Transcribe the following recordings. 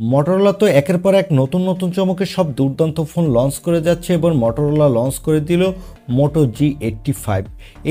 Motorola তো একের পর এক নতুন নতুন চমকে সব দুর্দান্ত ফোন লঞ্চ করে যাচ্ছে এবং Motorola লঞ্চ করে দিল Moto G85।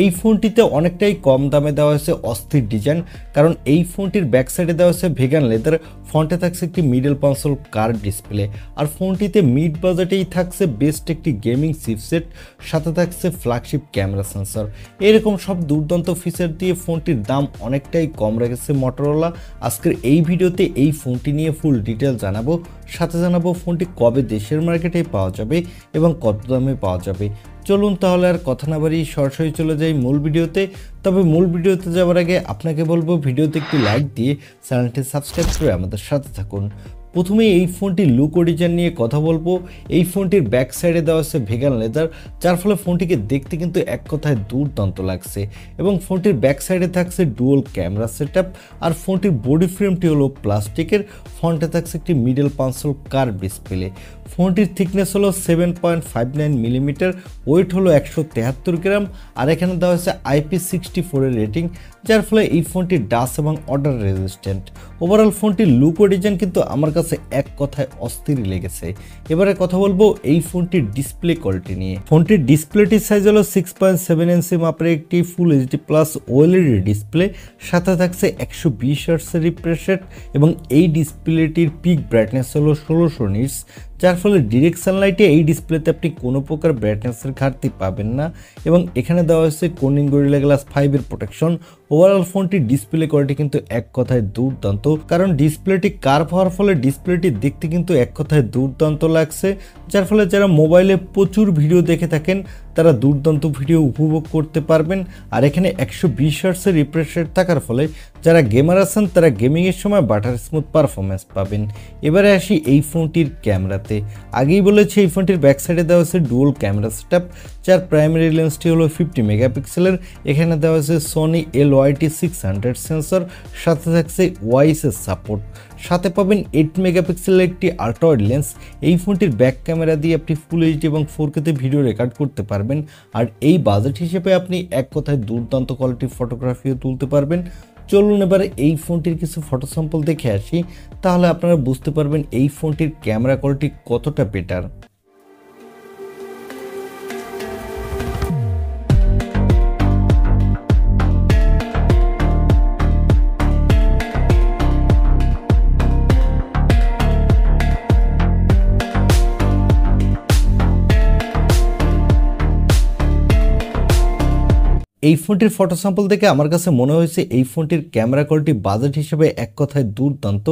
এই ফোনটিতে অনেকটাই কম দামে দেওয়া হয়েছে অস্থির ডিজাইন, কারণ এই ফোনটির ব্যাক সাইডে দেওয়া হয়েছে ভেগান লেদার, ফ্রন্টে থাকছে একটি মিডল কনসোল কার্ভ ডিসপ্লে, আর ফোনটিতে মিড বাজেটেই থাকছে বেস্ট একটি গেমিং চিপসেট, সাথে থাকছে ফ্ল্যাগশিপ ক্যামেরা সেন্সর। এরকম সব দুর্দান্ত ফিচার দিয়ে ফোনটির দাম অনেকটাই কম রেখেছে Motorola। আজকের এই ভিডিওতে এই ফোনটি নিয়ে ফুল ডিটেল জানাবো, সাথে জানাবো ফোনটি কবে দেশের মার্কেটে পাওয়া যাবে এবং কত দামে পাওয়া যাবে। চলুন তাহলে আর কথা না বাড়িয়ে সরাসরি চলে যাই মূল ভিডিওতে। তবে মূল ভিডিওতে যাওয়ার আগে আপনাকে বলবো ভিডিওতে একটি লাইক দিয়ে চ্যানেলটি সাবস্ক্রাইব করে আমাদের সাথে থাকুন। প্রথমে এই ফোনটির লুক ও ডিজাইন নিয়ে কথা বলবো। এই ফোনটির ব্যাক সাইডে দেওয়া আছে ভেগান লেদার, যার ফলে ফোনটিকে দেখতে কিন্তু এক কথায় দুর্দান্ত লাগছে, এবং ফোনটির ব্যাক সাইডে থাকছে ডুয়াল ক্যামেরা সেটআপ, আর ফোনটির বডি ফ্রেমটি হলো প্লাস্টিকের, ফ্রন্টে থাকছে একটি মিডল কনসোল কার্ভ ডিসপ্লে। ফোনটির থিকনেস হলো 7.59 মিলিমিটার, ওয়েট হলো 173 গ্রাম, আর এখানে দেওয়া হয়েছে IP64 এর রেটিং, যার ফলে এই ফোনটি ডাস্ট এবং ওয়াটার রেজিস্ট্যান্ট। ওভারঅল ফোনটির লুক ও ডিজাইন কিন্তু আমার কাছে এক কথায় অস্থির লেগেছে। এবারে কথা বলবো এই ফোনটির ডিসপ্লে কোয়ালিটি নিয়ে। ফোনটির ডিসপ্লেটির সাইজ হলো 6.7 ইঞ্চি মাপের একটি full HD plus OLED display, সাথে থাকছে 120 হার্টজের রিফ্রেশ রেট, এবং এই ডিসপ্লেটির পিক ব্রাইটনেস হলো 1600 নিটস, যার ফলে ডিরেক্ট সানলাইটে এই ডিসপ্লেতে আপনি কোনো প্রকার ব্রাইটনেসের ঘাটতি পাবেন না, এবং এখানে দেওয়া হয়েছে কোর্নিং গরিলা গ্লাস 5 এর প্রোটেকশন। ওভারঅল ফোনটির ডিসপ্লে কোয়ালিটি কিন্তু এক কথায় দুর্দান্ত, কারণ ডিসপ্লেটি কার্ভ হওয়ার ফলে ডিসপ্লেটি দেখতে কিন্তু এক কথায় দুর্দান্ত লাগছে, যার ফলে যারা মোবাইলে প্রচুর ভিডিও দেখে থাকেন তারা দুর্দান্ত ভিডিও উপভোগ করতে পারবেন। আর এখানে 120 হার্টজের রিফ্রেশ রেট থাকার ফলে যারা গেমার আছেন তারা গেমিংয়ের সময় বাটার স্মুথ পারফরমেন্স পাবেন। এবারে আসি এই ফোনটির ক্যামেরাতে। আগেই বলেছি এই ফোনটির ব্যাক সাইডে দেওয়া হয়েছে ডুয়াল ক্যামেরা সেটআপ, যার প্রাইমারি লেন্সটি হলো 50 মেগাপিক্সেলের। এখানে দেওয়া হয়েছে সোনি LYT600 সেন্সর, সাথে থাকছে ওয়াইসের সাপোর্ট, সাথে পাবেন 8 মেগাপিক্সেলের একটি আল্ট্রা ওয়াইড লেন্স। এই ফোনটির ব্যাক ক্যামেরা দিয়ে আপনি ফুল এইচডি এবং 4Kতে ভিডিও রেকর্ড করতে পারবেন, আর এই বাজেট হিসেবে আপনি এক কথায় দুর্দান্ত কোয়ালিটির ফটোগ্রাফিও তুলতে পারবেন। চলুন এবারে এই ফোনটির কিছু ফটো স্যাম্পল দেখে আসি, তাহলে আপনারা বুঝতে পারবেন এই ফোনটির ক্যামেরা কোয়ালিটি কতটা বেটার। এই ফোনটির ফটো স্যাম্পল দেখে আমার কাছে মনে হয়েছে এই ফোনটির ক্যামেরা কোয়ালিটি বাজেট হিসেবে এক কথায় দুর্দান্ত।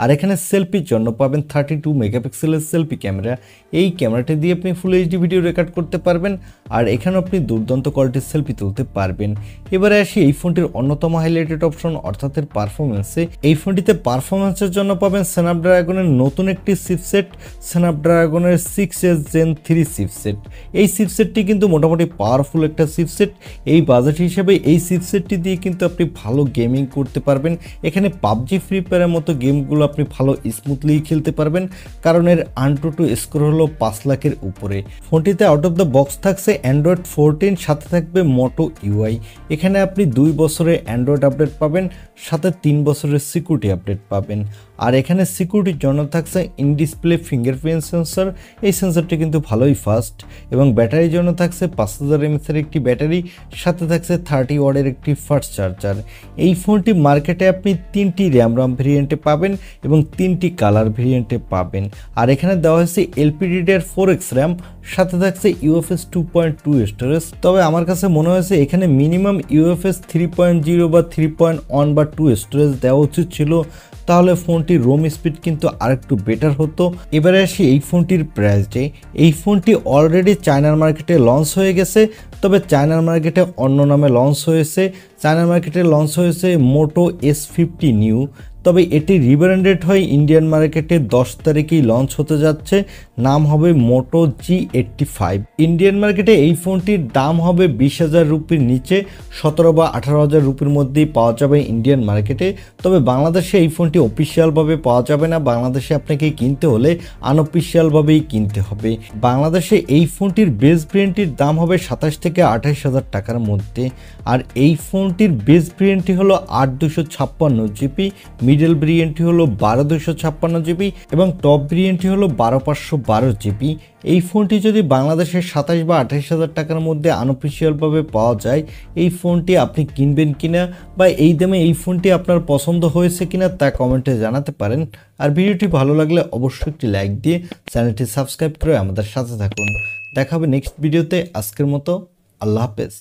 আর এখানে সেলফির জন্য পাবেন 32 মেগাপিক্সেলের সেলফি ক্যামেরা। এই ক্যামেরাটি দিয়ে আপনি ফুল এইচডি ভিডিও রেকর্ড করতে পারবেন, আর এখানে আপনি দুর্দান্ত কোয়ালিটির সেলফি তুলতে পারবেন। এবারে আসি এই ফোনটির অন্যতম হাইলাইটেড অপশন অর্থাৎ এর পারফরমেন্সে। এই ফোনটিতে পারফরমেন্সের জন্য পাবেন স্ন্যাপড্রাগনের নতুন একটি চিপসেট, স্ন্যাপড্রাগনের 6S Gen 3 চিপসেট। এই চিপসেটটি কিন্তু মোটামুটি পাওয়ারফুল একটা চিপসেট। এই বাজেট হিসেবে এই চিপসেটটি দিয়ে কিন্তু আপনি ভালো গেমিং করতে পারবেন। এখানে পাবজি ফ্রি ফায়ারের মতো গেমগুলো আপনি ভালো স্মুথলি খেলতে পারবেন, কারণ এর AnTuTu স্কোর হলো 5 লাখের উপরে। ফোনটিতে আউট অফ দ্য বক্স থাকছে অ্যান্ড্রয়েড 14, সাথে থাকবে মোটো UI। এখানে আপনি 2 বছরের অ্যান্ড্রয়েড আপডেট পাবেন, সাথে 3 বছরের সিকিউরিটি আপডেট পাবেন। আর এখানে সিকিউরিটির জন্য থাকছে ইন ডিসপ্লে ফিঙ্গারপ্রিন্ট সেন্সর। এই সেন্সরটি কিন্তু ভালোই ফাস্ট, এবং ব্যাটারির জন্য থাকছে 5000 mAh এর একটি ব্যাটারি, সাথে থাকছে 30 ওয়াটের একটি ফাস্ট চার্জার। এই ফোনটি মার্কেটে আপনি 3টি র্যাম ভেরিয়েন্টে পাবেন এবং 3টি কালার ভেরিয়েন্টে পাবেন। আর এখানে দেওয়া হয়েছে LPDDR4X র্যাম, সাথে থাকছে UFS 2.2 স্টোরেজ। তবে আমার কাছে মনে হয়েছে এখানে মিনিমাম UFS 3.0 বা 3.1 বা 2 স্টোরেজ দেওয়া উচিত ছিল, তাহলে ফোনটির রোম স্পিড কিন্তু আরেকটু বেটার হতো। এবারে আসি এই ফোনটির প্রাইসে। এই ফোনটি অলরেডি চায়নার মার্কেটে লঞ্চ হয়ে গেছে, তবে চায়নার মার্কেটে অন্য নামে লঞ্চ হয়েছে। চায়নার মার্কেটে লঞ্চ হয়েছে মোটো S50 নিউ, তবে এটি রিব্র্যান্ডেড হয়ে ইন্ডিয়ান মার্কেটে 10 তারিখেই লঞ্চ হতে যাচ্ছে। নাম হবে মোটো G85। ইন্ডিয়ান মার্কেটে এই ফোনটির দাম হবে 20,000 রুপির নিচে, 17 বা 18,000 রুপির মধ্যেই পাওয়া যাবে ইন্ডিয়ান মার্কেটে। তবে বাংলাদেশে এই ফোনটি অফিসিয়ালভাবে পাওয়া যাবে না, বাংলাদেশে আপনাকে কিনতে হলে আনঅফিসিয়ালভাবেই কিনতে হবে। বাংলাদেশে এই ফোনটির বেস ভেরিয়েন্টটির দাম হবে 27 থেকে 28,000 টাকার মধ্যে। আর এই ফোনটির বেস ভেরিয়েন্টটি হলো 8 256 GB, মিডল ভেরিয়েন্টটি হলো 12/256 জিবি এবং টপ ভেরিয়েন্টটি হলো 12/512 জিবি। এই ফোনটি যদি বাংলাদেশের 27 বা 28 হাজার টাকার মধ্যে আনঅফিসিয়ালভাবে পাওয়া যায়, এই ফোনটি আপনি কিনবেন কিনা বা এই দামে এই ফোনটি আপনার পছন্দ হয়েছে কিনা তা কমেন্টে জানাতে পারেন। আর ভিডিওটি ভালো লাগলে অবশ্যই একটি লাইক দিয়ে চ্যানেলটি সাবস্ক্রাইব করে আমাদের সাথে থাকুন। দেখা হবে নেক্সট ভিডিওতে। আজকের মতো আল্লাহ হাফেজ।